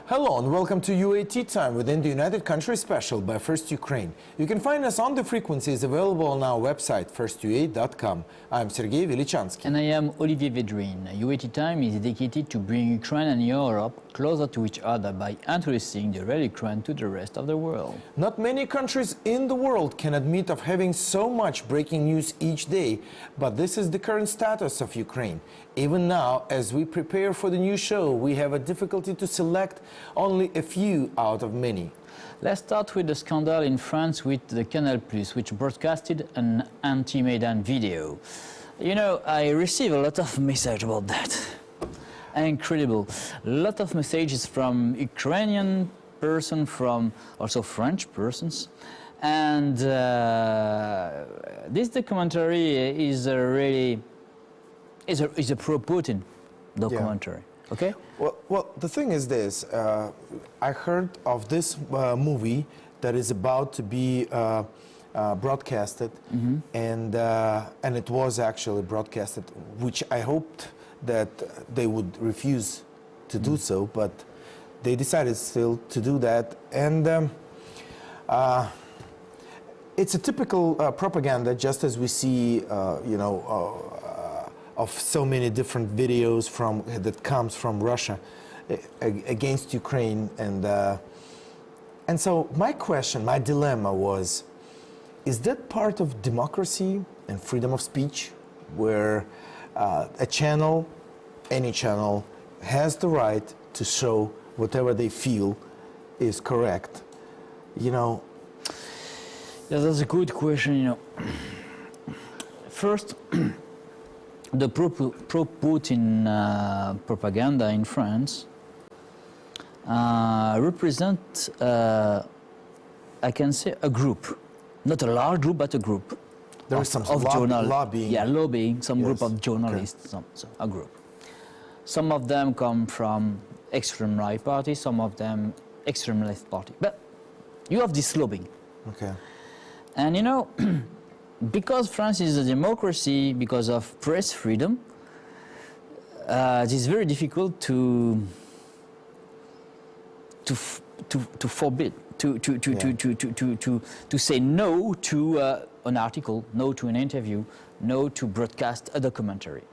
Hello and welcome to UAT Time within the United Countries Special by First Ukraine. You can find us on the frequencies available on our website, firstuat.com. I'm Sergey Velichanskiy. And I am Olivier Vedrine. UAT Time is dedicated to bring Ukraine and Europe closer to each other by introducing the real Ukraine to the rest of the world. Not many countries in the world can admit of having so much breaking news each day, but this is the current status of Ukraine. Even now, as we prepare for the new show, we have a difficulty to select only a few out of many. Let's start with the scandal in France with the Canal+, which broadcasted an anti-Maidan video. You know, I receive a lot of messages about that. Incredible. A lot of messages from Ukrainian persons, from also French persons. And this documentary is a pro-Putin documentary. Yeah. Okay? Well, the thing is this. I heard of this movie that is about to be broadcasted, and it was actually broadcasted, which I hoped that they would refuse to do so, but they decided still to do that. And it's a typical propaganda, just as we see, of so many different videos that comes from Russia against Ukraine, and so my question, my dilemma was: is that part of democracy and freedom of speech, where a channel, any channel, has the right to show whatever they feel is correct? You know. Yeah, that's a good question. You know, first. The pro-Putin propaganda in France represents, I can say, a group. Not a large group, but a group. There is some lobbying. Yeah, lobbying, some group of journalists, a group. Some of them come from extreme right party, some of them extreme left party. But you have this lobbying. Okay. And you know, because France is a democracy, because of press freedom, it is very difficult to forbid, to say no to an article, no to an interview, no to broadcast a documentary.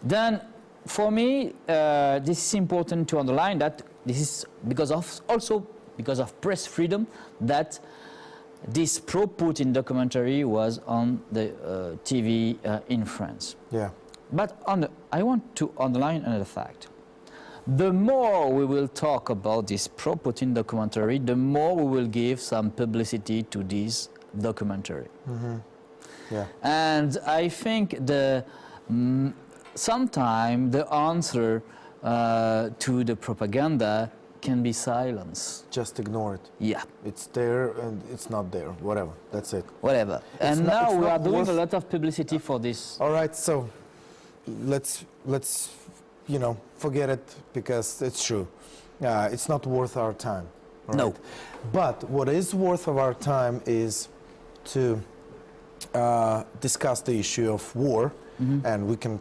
Then, for me, this is important to underline that this is also because of press freedom that this pro-Putin documentary was on the TV in France. Yeah. But I want to underline another fact. The more we will talk about this pro-Putin documentary, the more we will give some publicity to this documentary. Yeah. And I think sometimes the answer to the propaganda can be silence. Just ignore it. Yeah. It's there and it's not there. Whatever. That's it. Whatever. And now we are doing a lot of publicity for this. All right. So let's forget it, because it's true. It's not worth our time. No. Right? But what is worth of our time is to discuss the issue of war, and we can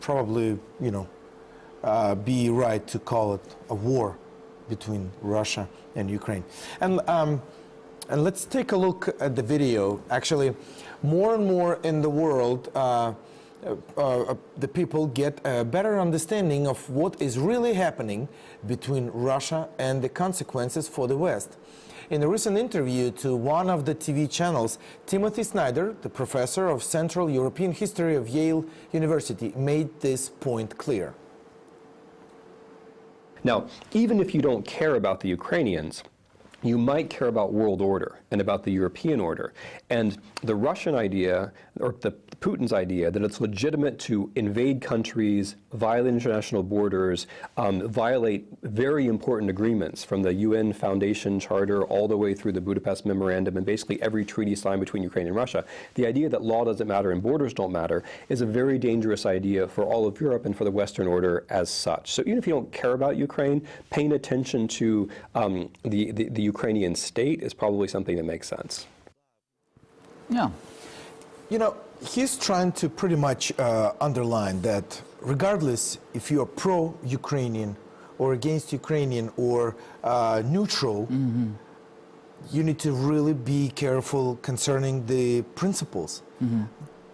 probably be right to call it a war between Russia and Ukraine. And let's take a look at the video. Actually, more and more in the world, the people get a better understanding of what is really happening between Russia and the consequences for the West. In a recent interview to one of the TV channels, Timothy Snyder, the professor of Central European History of Yale University, made this point clear. Now, even if you don't care about the Ukrainians, you might care about world order and about the European order. And the Russian idea, or the Putin's idea, that it's legitimate to invade countries, violate international borders, violate very important agreements from the UN Foundation Charter all the way through the Budapest Memorandum and basically every treaty signed between Ukraine and Russia. The idea that law doesn't matter and borders don't matter is a very dangerous idea for all of Europe and for the Western order as such. So even if you don't care about Ukraine, paying attention to the Ukrainian state is probably something that makes sense. Yeah. You know, he's trying to pretty much underline that regardless if you're pro-Ukrainian or against Ukrainian or neutral, you need to really be careful concerning the principles.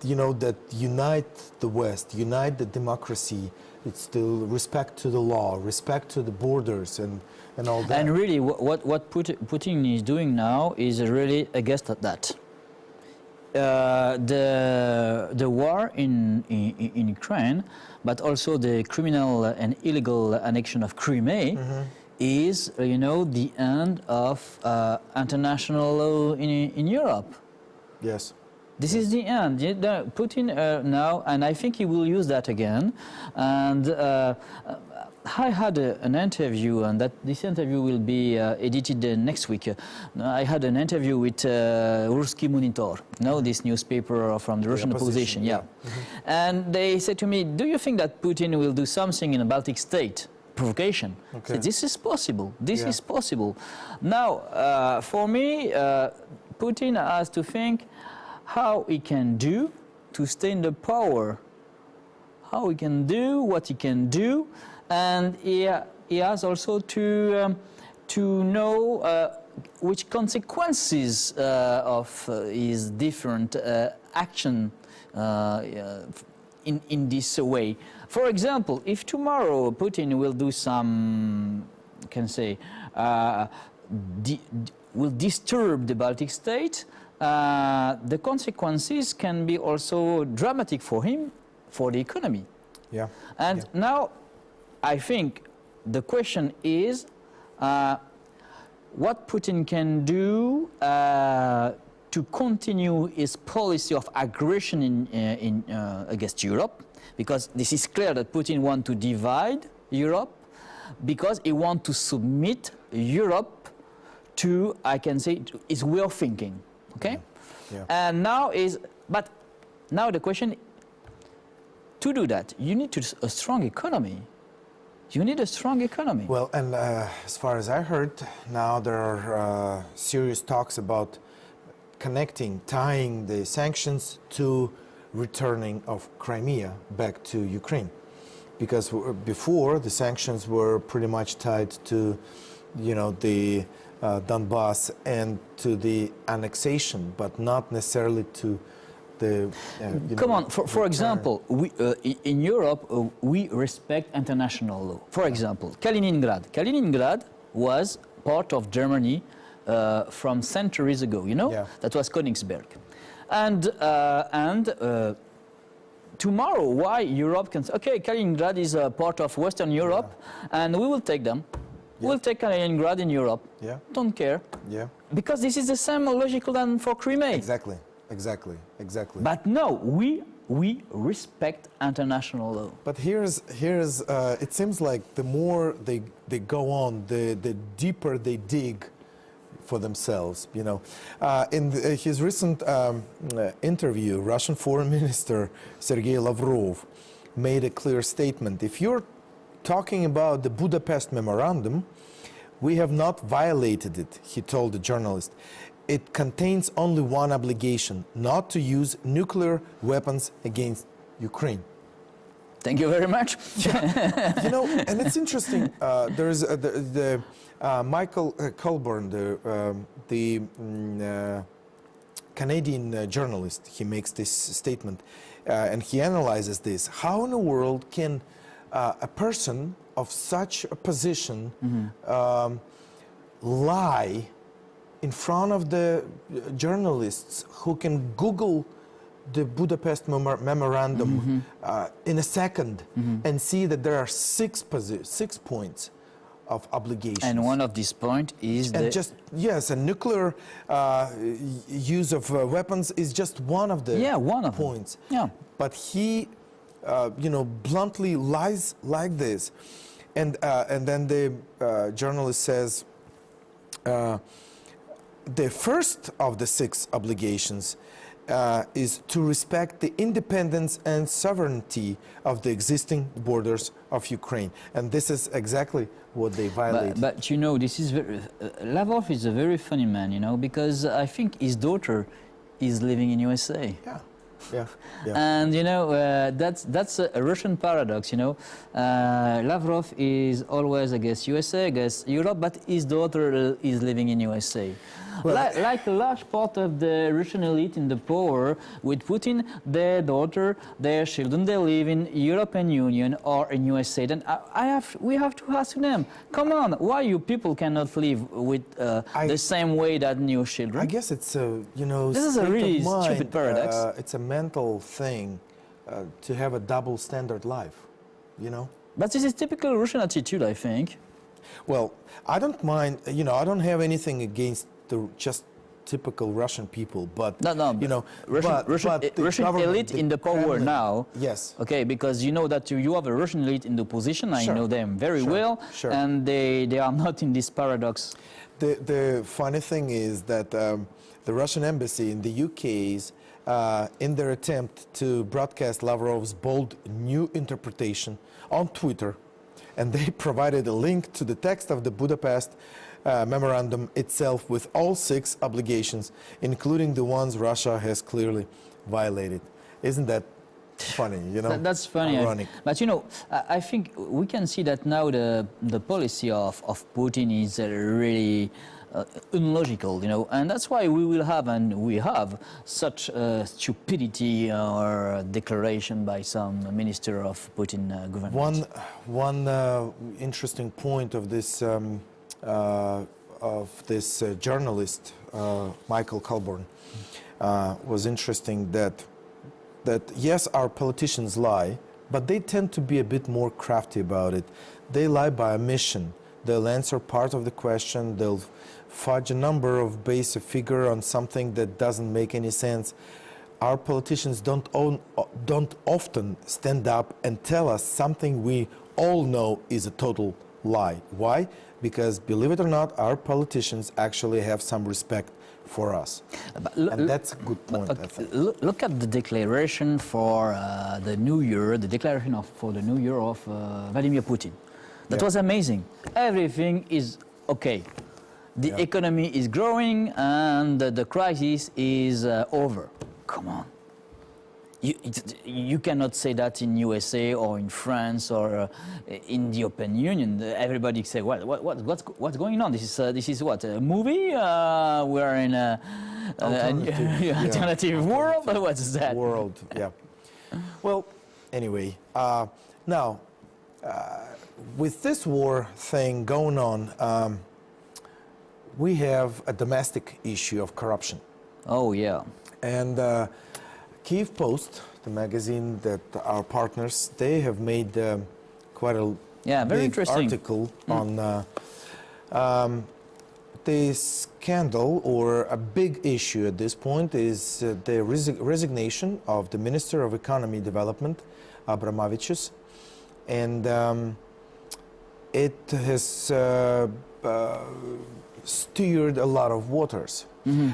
You know, that unite the West, unite the democracy. It's still respect to the law, respect to the borders, and all that. And really, what Putin is doing now is really against that. The war in Ukraine, but also the criminal and illegal annexion of Crimea, is, you know, the end of international law in Europe. Yes. This is the end. Putin now, and I think he will use that again. And I had an interview, and this interview will be edited next week. I had an interview with Ruski Monitor, this newspaper from the Russian opposition. Yeah. And they said to me, "Do you think that Putin will do something in a Baltic state?" Provocation. Okay. So this is possible. This is possible. Now, for me, Putin has to think how he can do to stay in the power, how he can do what he can do, and he has also to know which consequences of his different action in this way. For example, if tomorrow Putin will do some, can say, will disturb the Baltic state, the consequences can be also dramatic for him, for the economy. Yeah. And now, I think the question is what Putin can do to continue his policy of aggression against Europe, because this is clear that Putin wants to divide Europe, because he wants to submit Europe to, I can say, his way of thinking. Okay, and now but now the question: to do that, you need a strong economy. You need a strong economy. Well, and as far as I heard, now there are serious talks about tying the sanctions to returning of Crimea back to Ukraine, because before the sanctions were pretty much tied to, you know, the Donbass and to the annexation, but not necessarily to the. Come on, for example, we, in Europe, we respect international law. For example, Kaliningrad. Kaliningrad was part of Germany from centuries ago, you know? Yeah. That was Königsberg. And tomorrow, why Europe can say, okay, Kaliningrad is a part of Western Europe, and we will take them. We'll take Kaliningrad in Europe. Yeah. Don't care. Yeah. Because this is the same logical than for Crimea. Exactly. Exactly. Exactly. But no, we respect international law. But here's it seems like the more they go on, the deeper they dig for themselves. You know, in his recent interview, Russian Foreign Minister Sergey Lavrov made a clear statement. If you're talking about the Budapest Memorandum, we have not violated it, he told the journalist. It contains only one obligation, not to use nuclear weapons against Ukraine. Thank you very much. You know, and it's interesting, there's the Michael Colburn, the Canadian journalist, he makes this statement, and he analyzes this. How in the world can a person of such a position lie in front of the journalists who can Google the Budapest Memorandum in a second and see that there are 6 points of obligations. And one of these points is a nuclear use of weapons is just one of the points. Yeah. But he you know, bluntly lies like this, and then the journalist says the first of the 6 obligations is to respect the independence and sovereignty of the existing borders of Ukraine, and this is exactly what they violate. But you know, this is Lavrov is a very funny man, you know, because I think his daughter is living in USA. Yeah. Yeah. Yeah. And you know, that's a Russian paradox. You know, Lavrov is always against USA, against Europe, but his daughter is living in USA. Well, Like a large part of the Russian elite in the power, with Putin, their daughter, their children, they live in European Union or in USA. Then we have to ask them, come on, why you people cannot live with the same way that new children? I guess it's a, you know, This is a really mind, stupid paradox. It's a mental thing to have a double standard life, you know? But this is typical Russian attitude, I think. Well, I don't mind, you know, I don't have anything against the just typical Russian people, but, No, you know, Russian elite in the power Kremlin, now. Yes. Okay, because you know that you have a Russian elite in the position. I Sure. know them very Sure. well, Sure. and they are not in this paradox. The funny thing is that the Russian embassy in the UK is, in their attempt to broadcast Lavrov's bold new interpretation on Twitter, and they provided a link to the text of the Budapest memorandum itself with all 6 obligations, including the ones Russia has clearly violated. Isn't that funny, you know? That's funny. Ironic. But you know, I think we can see that now the policy of Putin is really illogical, you know, and that's why we will have, and we have, such stupidity or declaration by some minister of Putin government. One interesting point of this journalist, Michael Colborn, was interesting that yes, our politicians lie, but they tend to be a bit more crafty about it. They lie by omission. They'll answer part of the question. They'll fudge a number of base, a figure on something that doesn't make any sense. Our politicians don't often stand up and tell us something we all know is a total lie. Why? Because, believe it or not, our politicians actually have some respect for us. And that's a good point, I think. Look at the declaration for the new year, for the new year of Vladimir Putin. That was amazing. Everything is okay. The economy is growing and the crisis is over. Come on. You cannot say that in USA or in France or in the European Union. Everybody say, what's going on? This is what, a movie? We are in a alternative world? What's that? World, yeah. Well, anyway, now, with this war thing going on, we have a domestic issue of corruption. Oh, yeah. And Kyiv Post, the magazine that our partners, they have made quite a very big interesting article on the scandal, or a big issue at this point, is the resignation of the Minister of Economy Development, Abramovich, and it has stirred a lot of waters.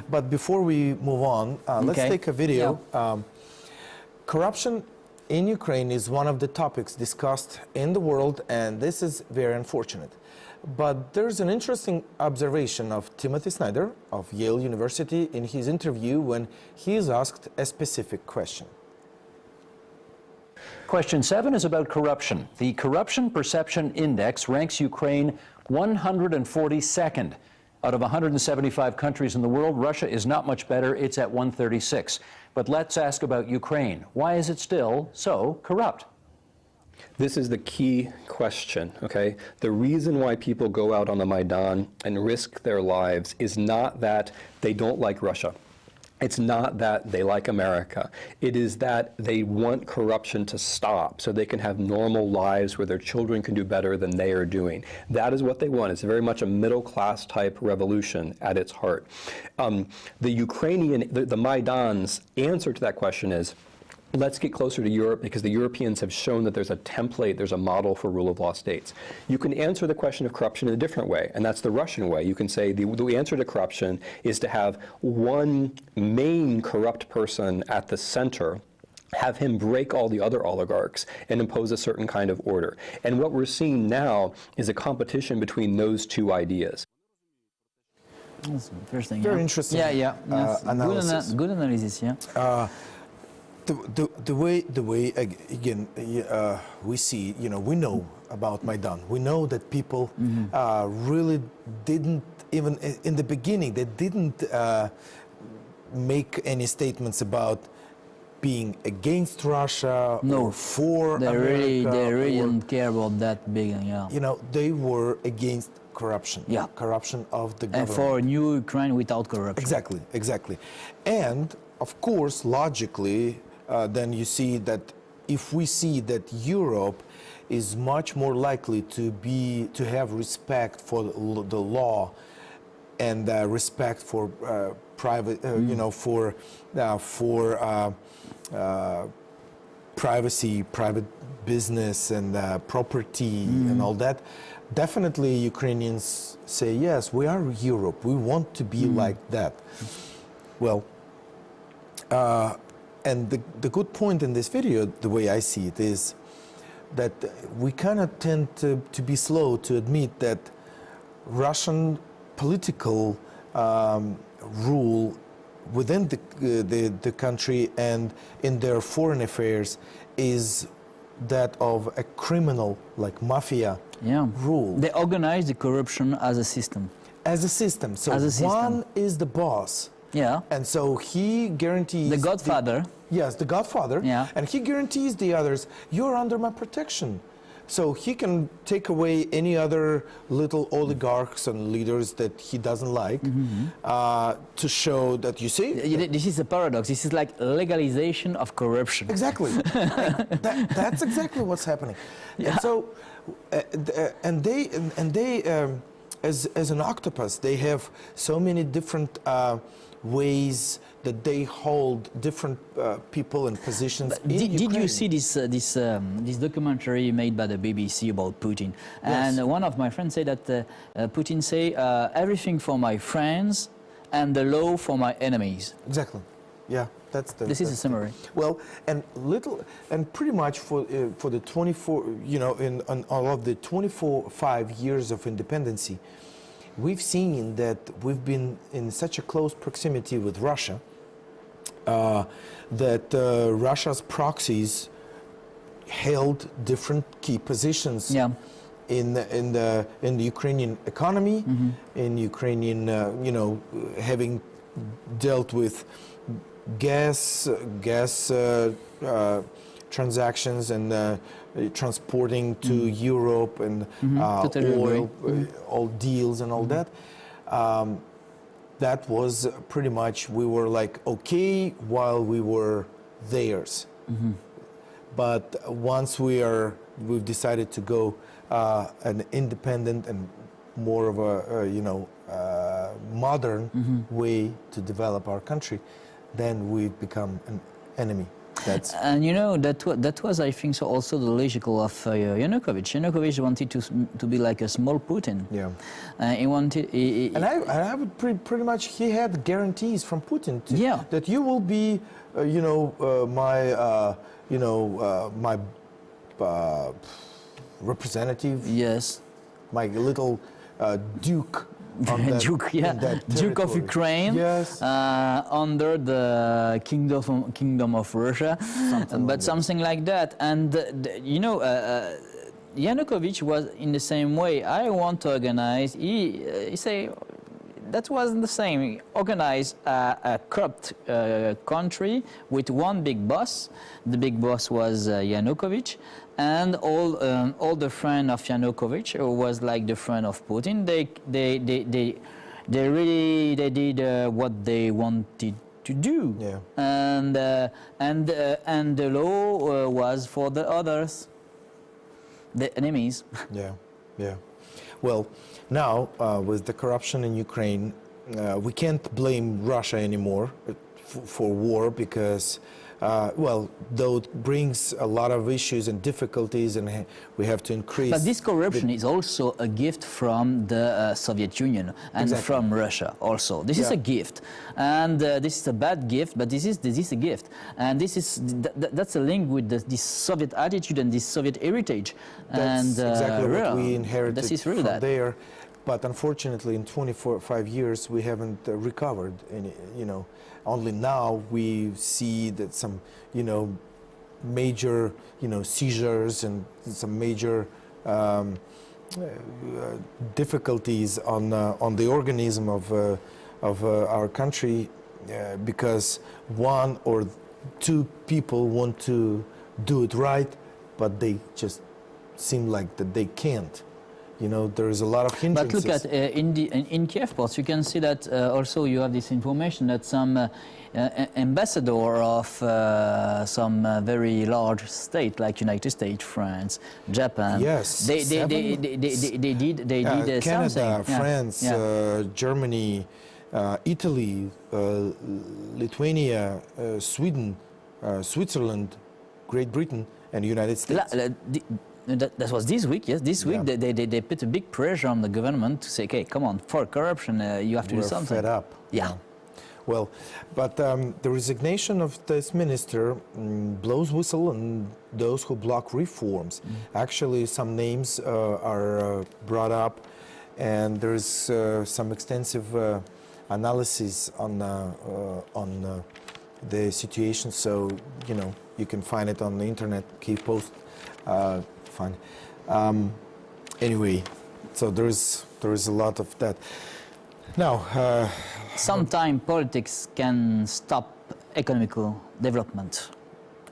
But before we move on, let's take a video. Yeah. Corruption in Ukraine is one of the topics discussed in the world, and this is very unfortunate. But there's an interesting observation of Timothy Snyder of Yale University in his interview when he is asked a specific question. Question 7 is about corruption. The Corruption Perception Index ranks Ukraine 142nd. Out of 175 countries in the world, Russia is not much better. It's at 136. But let's ask about Ukraine. Why is it still so corrupt? This is the key question, okay? The reason why people go out on the Maidan and risk their lives is not that they don't like Russia. It's not that they like America. It is that they want corruption to stop so they can have normal lives where their children can do better than they are doing. That is what they want. It's very much a middle-class type revolution at its heart. The Maidan's answer to that question is, let's get closer to Europe, because the Europeans have shown that there's a template, there's a model for rule of law states. You can answer the question of corruption in a different way, and that's the Russian way. You can say the answer to corruption is to have one main corrupt person at the center, have him break all the other oligarchs and impose a certain kind of order. And what we're seeing now is a competition between those two ideas. That's interesting. Very interesting analysis. analysis. Good analysis, yeah. the way again we see, we know about Maidan. We know that people really didn't, even in the beginning, they didn't make any statements about being against Russia or for America. They really didn't care about that big, They were against corruption. Yeah. Corruption of the government. And for a new Ukraine without corruption. Exactly. And of course, logically, then you see that if we see that Europe is much more likely to have respect for the law and respect for private, for privacy, private business, and property, and all that. Definitely, Ukrainians say, yes, we are Europe. We want to be like that. Well, and the good point in this video, the way I see it, is that we kind of tend to be slow to admit that Russian political rule within the country and in their foreign affairs is that of a criminal, like mafia rule. They organize the corruption as a system. As a system. So one is the boss. Yeah. And so he guarantees... The godfather. Yes, the godfather. Yeah. And he guarantees the others, you're under my protection. So he can take away any other little oligarchs and leaders that he doesn't like to show that, you see... This is a paradox. This is like legalization of corruption. Exactly. That's exactly what's happening. Yeah. And so, they as an octopus, they have so many different ways that they hold different people and positions in Ukraine. Did you see this documentary made by the BBC about Putin? And Yes. one of my friends said that Putin say everything for my friends and the law for my enemies. Exactly. Yeah, that's the. This is a summary. Well, and pretty much for the 24, in all of the 5 years of independency, we've seen that we've been in such a close proximity with Russia that Russia's proxies held different key positions in the Ukrainian economy, in Ukrainian, having dealt with gas transactions and transporting to Europe and oil, all deals and all that. That was pretty much, we were like, okay, while we were theirs. But once we've decided to go an independent and more of a, modern way to develop our country, then we've become an enemy. And that was, I think, so also the logical of Yanukovych. Yanukovych wanted to be like a small Putin. Yeah. He wanted. And I would pretty much, he had guarantees from Putin that you will be, my representative. Yes. My little duke. Duke of Ukraine, yes. Under the kingdom of Russia, something like that. And Yanukovych was in the same way. I want to organize. He say that was the same. He organize a corrupt country with one big boss. The big boss was Yanukovych. And all the friend of Yanukovych was like the friend of Putin. They really did what they wanted to do. Yeah. And the law was for the others, the enemies. Yeah. Well, now with the corruption in Ukraine, we can't blame Russia anymore for war because. Though it brings a lot of issues and difficulties, and we have to increase. But this corruption is also a gift from the Soviet Union and from Russia also. This is a gift, and this is a bad gift, but this is a gift, and that's a link with this Soviet attitude and this Soviet heritage. That's exactly what we inherited from there. but unfortunately, in 25 years, we haven't recovered any. Only now we see that some, major, seizures and some major difficulties on the organism of our country because one or two people want to do it right, but they just seem like that they can't. There is a lot of hindrances. But look at in Kiev ports, you can see that also you have this information that some ambassador of some very large state like United States, France, Japan. Yes, they did Canada, something. France, Germany, Italy, Lithuania, Sweden, Switzerland, Great Britain, and United States. That was this week, yes. This week they put a big pressure on the government to say, okay, come on, for corruption, you have to do something. We're fed up. Yeah. Well, but the resignation of this minister blows whistle on those who block reforms. Actually, some names are brought up, and there is some extensive analysis on the situation. So you can find it on the internet. Keep post. Fine. Anyway, so there is a lot of that. Now, sometimes politics can stop economical development,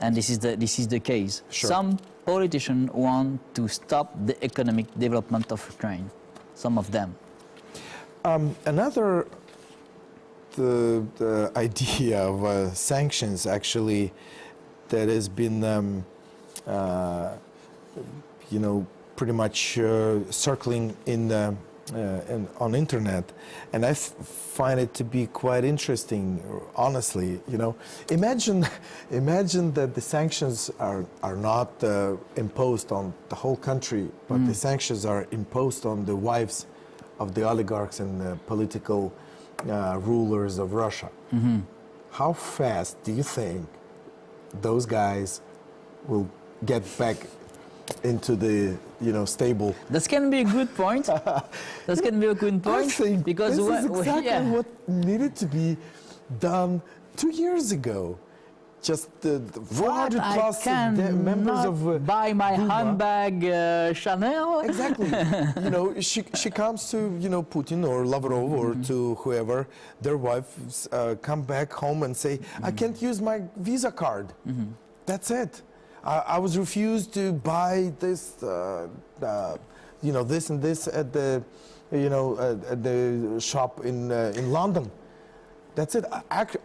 and this is the case. Sure. Some politicians want to stop the economic development of Ukraine. Some of them. Another the idea of sanctions actually that has been pretty much circling on internet, and I find it to be quite interesting, honestly. Imagine that the sanctions are not imposed on the whole country, but the sanctions are imposed on the wives of the oligarchs and the political rulers of Russia. How fast do you think those guys will get back into the stable? That can be a good point. That can be a good point. I think because this is exactly what needed to be done 2 years ago. Just the 400 plus members of buy my Duma. handbag Chanel. Exactly. She comes to Putin or Lavrov or to whoever. Their wives come back home and say, "I can't use my Visa card." That's it. I was refused to buy this, this and this at the, at the shop in London. That's it.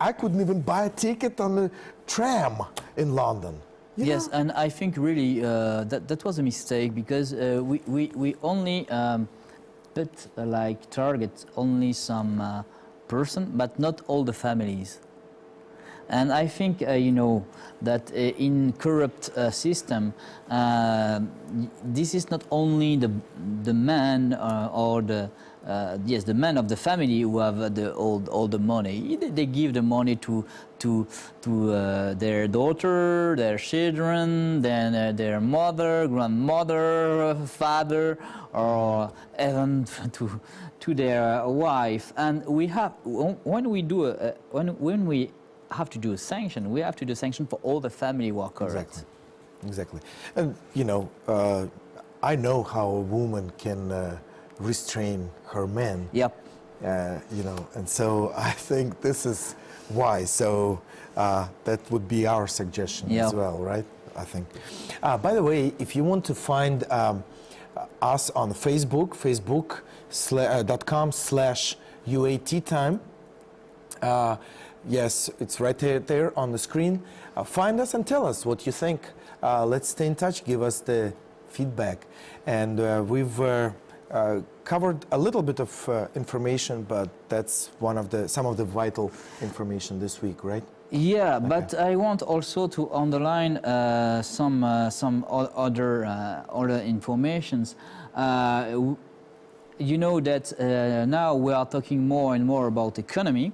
I couldn't even buy a ticket on the tram in London. Yes, and I think really that was a mistake because we only target only some person, but not all the families. And I think that in corrupt system, this is not only the man or the the men of the family who have all the money. They give the money to their daughter, their children, then their mother, grandmother, father, or even to their wife. And we have when we have to do a sanction, we have to do a sanction for all the family who are corrupt. Exactly. And I know how a woman can restrain her man. Yep. And so I think this is why. So that would be our suggestion as well, right? I think. By the way, if you want to find us on Facebook, facebook.com/UATtime. Yes, it's right there on the screen. Find us and tell us what you think. Let's stay in touch. Give us the feedback. And we've covered a little bit of information, but that's some of the vital information this week, right? Yeah, okay. But I want also to underline some other informations. You know that now we are talking more and more about economy.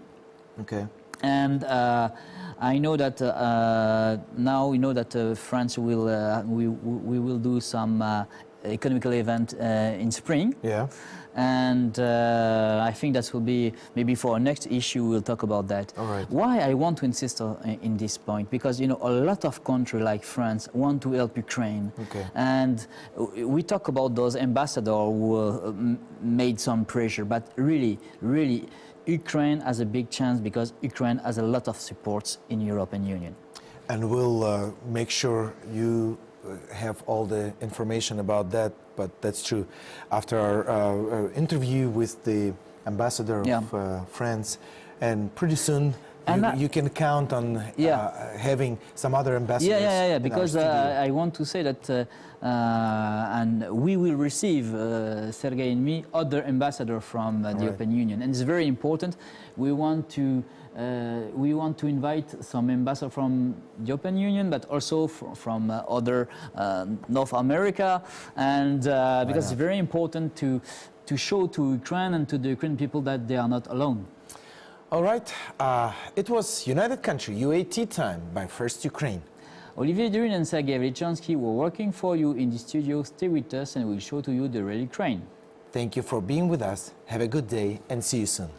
Okay. And I know that now we know that France will we will do some economical event in spring. Yeah. and I think that will be maybe for our next issue. We'll talk about that. All right. Why I want to insist in this point, because you know a lot of countries like France want to help Ukraine, Okay. and we talk about those ambassadors who made some pressure, but really, Ukraine has a big chance because Ukraine has a lot of supports in European Union. And we'll make sure you have all the information about that, but that's true. After our interview with the ambassador of France, and pretty soon you can count on having some other ambassadors. Yeah, because I want to say that and we will receive, Sergey and me, other ambassadors from the European Union, and it's very important. We want to invite some ambassadors from the European Union, but also from other North America, and because it's very important to show to Ukraine and to the Ukrainian people that they are not alone. All right, it was United Country, UAT time by First Ukraine. Olivier Vedrine and Sergey Velichanskiy were working for you in the studio. Stay with us and we'll show to you the real Ukraine. Thank you for being with us. Have a good day and see you soon.